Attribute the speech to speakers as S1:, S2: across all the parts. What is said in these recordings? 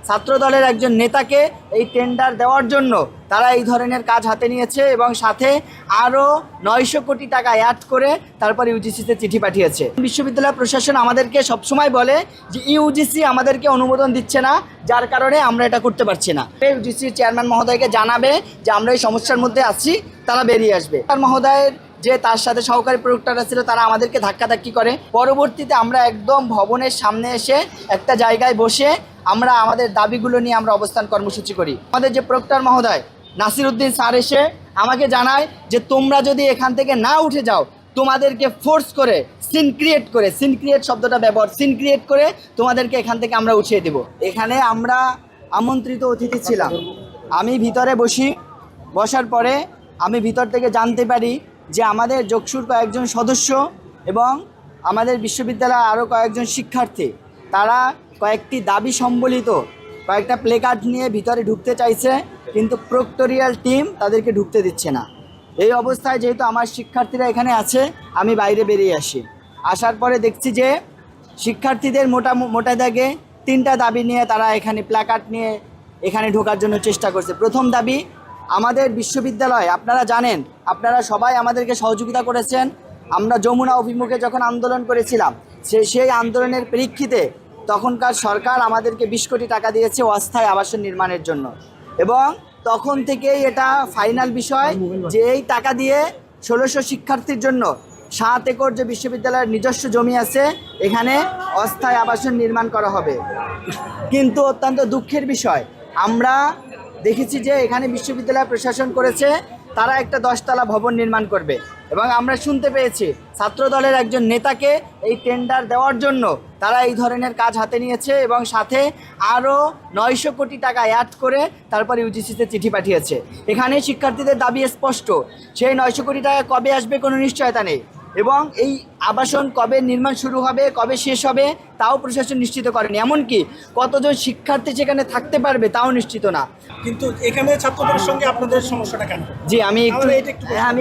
S1: ছাত্র দলের একজন নেতাকে এই টেন্ডার দেওয়ার জন্য তারা এই ধরনের কাজ হাতে নিয়েছে এবং সাথে আরও 900 কোটি টাকা অ্যাড করে তারপর ইউজিসিতে চিঠি পাঠিয়েছে। বিশ্ববিদ্যালয় প্রশাসন আমাদেরকে সবসময় বলে যে ইউজিসি আমাদেরকে অনুমোদন দিচ্ছে না, যার কারণে আমরা এটা করতে পারছি না। ইউজিসির চেয়ারম্যান মহোদয়কে জানাবে যে আমরা এই সমস্যার মধ্যে আছি, তারা বেরিয়ে আসবে। তার মহোদয়ের যে তার সাথে সহকারী প্রয়োগটারা ছিল তারা আমাদেরকে ধাক্কাধাক্কি করে। পরবর্তীতে আমরা একদম ভবনের সামনে এসে একটা জায়গায় বসে আমরা আমাদের দাবিগুলো নিয়ে আমরা অবস্থান কর্মসূচি করি। আমাদের যে প্রক্টর মহোদয় নাসির উদ্দিন স্যার এসে আমাকে জানায় যে তোমরা যদি এখান থেকে না উঠে যাও তোমাদেরকে ফোর্স করে সিন ক্রিয়েট শব্দটা ব্যবহার, সিন ক্রিয়েট করে তোমাদেরকে এখান থেকে আমরা উঠিয়ে দেব। এখানে আমরা আমন্ত্রিত অতিথি ছিলাম। আমি ভিতরে বসার পরে আমি ভিতর থেকে জানতে পারি যে আমাদের যোগসুর কয়েকজন সদস্য এবং আমাদের বিশ্ববিদ্যালয়ের আরও কয়েকজন শিক্ষার্থী তারা কয়েকটি দাবি সম্বলিত কয়েকটা প্লেকার্ড নিয়ে ভিতরে ঢুকতে চাইছে, কিন্তু প্রক্টোরিয়াল টিম তাদেরকে ঢুকতে দিচ্ছে না। এই অবস্থায় যেহেতু আমার শিক্ষার্থীরা এখানে আছে, আমি বাইরে বেরিয়ে আসি। আসার পরে দেখছি যে শিক্ষার্থীদের মোটা দাগে 3টা দাবি নিয়ে তারা এখানে প্ল্যাকার্ড নিয়ে এখানে ঢোকার জন্য চেষ্টা করছে। প্রথম দাবি, আমাদের বিশ্ববিদ্যালয় আপনারা জানেন, আপনারা সবাই আমাদেরকে সহযোগিতা করেছেন। আমরা যমুনা অভিমুখে যখন আন্দোলন করেছিলাম সেই আন্দোলনের প্রেক্ষিতে তখনকার সরকার আমাদেরকে 20 কোটি টাকা দিয়েছে অস্থায়ী আবাসন নির্মাণের জন্য, এবং তখন থেকেই এটা ফাইনাল বিষয় যে এই টাকা দিয়ে 1600 শিক্ষার্থীর জন্য 7 একর যে বিশ্ববিদ্যালয়ের নিজস্ব জমি আছে এখানে অস্থায়ী আবাসন নির্মাণ করা হবে। কিন্তু অত্যন্ত দুঃখের বিষয় আমরা দেখেছি যে এখানে বিশ্ববিদ্যালয় প্রশাসন করেছে তারা একটা 10তলা ভবন নির্মাণ করবে, এবং আমরা শুনতে পেয়েছি ছাত্র দলের একজন নেতাকে এই টেন্ডার দেওয়ার জন্য তারা এই ধরনের কাজ হাতে নিয়েছে এবং সাথে আরও 900 কোটি টাকা অ্যাড করে তারপর ইউজিসিতে চিঠি পাঠিয়েছে। এখানে শিক্ষার্থীদের দাবি স্পষ্ট, সেই 900 কোটি টাকা কবে আসবে কোনো নিশ্চয়তা নেই, এবং এই আবাসন কবে নির্মাণ শুরু হবে কবে শেষ হবে তাও প্রশাসন নিশ্চিত করেনি। এমনকি কতজন শিক্ষার্থী সেখানে থাকতে পারবে তাও নিশ্চিত না।
S2: কিন্তু এখানে ছাত্রদের সঙ্গে আপনাদের সমস্যাটা কেন?
S1: জি, আমি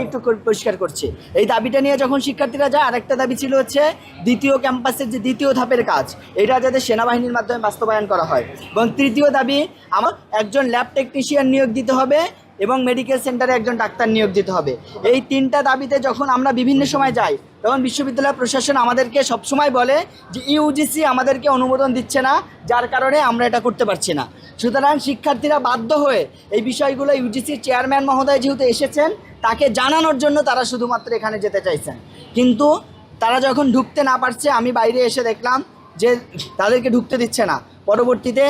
S1: একটু পরিষ্কার করছি। এই দাবিটা নিয়ে যখন শিক্ষার্থীরা যায়, আরেকটা দাবি ছিল হচ্ছে দ্বিতীয় ক্যাম্পাসের যে দ্বিতীয় ধাপের কাজ, এটা যাতে সেনাবাহিনীর মাধ্যমে বাস্তবায়ন করা হয়, এবং তৃতীয় দাবি আমার একজন ল্যাব টেকনিশিয়ান নিয়োগ দিতে হবে এবং মেডিকেল সেন্টারে একজন ডাক্তার নিয়োগ দিতে হবে। এই 3টা দাবিতে যখন আমরা বিভিন্ন সময় যাই তখন বিশ্ববিদ্যালয় প্রশাসন আমাদেরকে সবসময় বলে যে ইউজিসি আমাদেরকে অনুমোদন দিচ্ছে না, যার কারণে আমরা এটা করতে পারছি না। সুতরাং শিক্ষার্থীরা বাধ্য হয়ে এই বিষয়গুলো ইউজিসির চেয়ারম্যান মহোদয় যেহেতু এসেছেন তাকে জানানোর জন্য তারা শুধুমাত্র এখানে যেতে চাইছেন, কিন্তু তারা যখন ঢুকতে না পারছে আমি বাইরে এসে দেখলাম যে তাদেরকে ঢুকতে দিচ্ছে না। পরবর্তীতে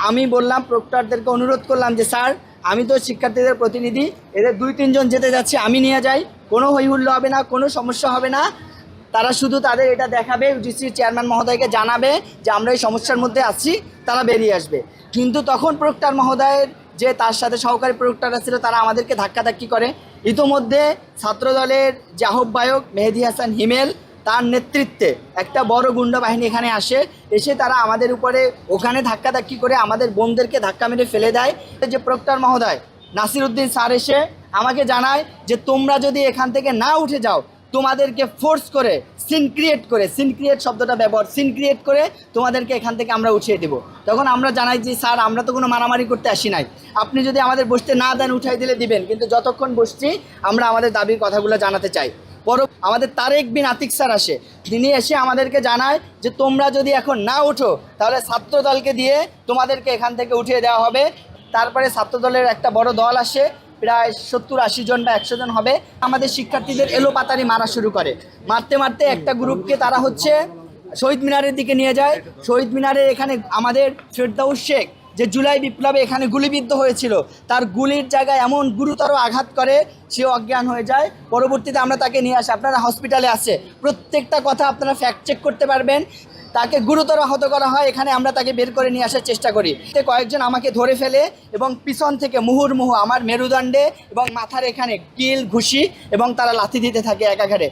S1: আমি বললাম, প্রক্টরদেরকে অনুরোধ করলাম যে স্যার, আমি তো শিক্ষার্থীদের প্রতিনিধি, এদের 2-3 জন যেতে যাচ্ছে, আমি নিয়ে যাই, কোনো হইহুল্ল হবে না, কোনো সমস্যা হবে না। তারা শুধু তাদের এটা দেখাবে, ইউজিসির চেয়ারম্যান মহোদয়কে জানাবে যে আমরা এই সমস্যার মধ্যে আছি, তারা বেরিয়ে আসবে। কিন্তু তখন প্রক্টর মহোদয়ের যে তার সাথে সহকারী প্রক্টররা ছিল তারা আমাদেরকে ধাক্কাধাক্কি করে। ইতোমধ্যে ছাত্রদলের যে আহ্বায়ক মেহেদি হাসান হিমেল, তার নেতৃত্বে একটা বড় গুন্ডা বাহিনী এখানে এসে তারা আমাদের উপরে ওখানে ধাক্কাধাক্কি করে আমাদের বোনদেরকে ধাক্কা মেরে ফেলে দেয়। যে প্রক্টর মহোদয় নাসির উদ্দিন স্যার এসে আমাকে জানায় যে তোমরা যদি এখান থেকে না উঠে যাও তোমাদেরকে ফোর্স করে সিন ক্রিয়েট শব্দটা ব্যবহার, সিন ক্রিয়েট করে তোমাদেরকে এখান থেকে আমরা উঠিয়ে দেব। তখন আমরা জানাই যে স্যার, আমরা তো কোনো মারামারি করতে আসি নাই, আপনি যদি আমাদের বসতে না দেন উঠাই দিলে দিবেন, কিন্তু যতক্ষণ বসছি আমরা আমাদের দাবির কথাগুলো জানাতে চাই। আমাদের তারেক বিন আতিক স্যার আসে, তিনি এসে আমাদেরকে জানায় যে তোমরা যদি এখন না ওঠো তাহলে ছাত্রদলকে দিয়ে তোমাদেরকে এখান থেকে উঠিয়ে দেওয়া হবে। তারপরে ছাত্রদলের একটা বড় দল আসে, প্রায় 70-80 জন বা 100 জন হবে, আমাদের শিক্ষার্থীদের এলোপাতারি মারা শুরু করে। মারতে একটা গ্রুপকে তারা শহীদ মিনারের দিকে নিয়ে যায়। শহীদ মিনারের এখানে আমাদের ফেরদাউস শেখ যে জুলাই বিপ্লবে এখানে গুলিবিদ্ধ হয়েছিল, তার গুলির জায়গায় এমন গুরুতর আঘাত করে সে অজ্ঞান হয়ে যায়। পরবর্তীতে আমরা তাকে নিয়ে আসি, আপনারা হসপিটালে আছে, প্রত্যেকটা কথা আপনারা ফ্যাক্ট চেক করতে পারবেন। তাকে গুরুতর আহত করা হয়, এখানে আমরা তাকে বের করে নিয়ে আসার চেষ্টা করি। কয়েকজন আমাকে ধরে ফেলে এবং পিছন থেকে মুহুর্মুহু আমার মেরুদণ্ডে এবং মাথার এখানে কিল, ঘুষি এবং তারা লাথি দিতে থাকে একাঘারে।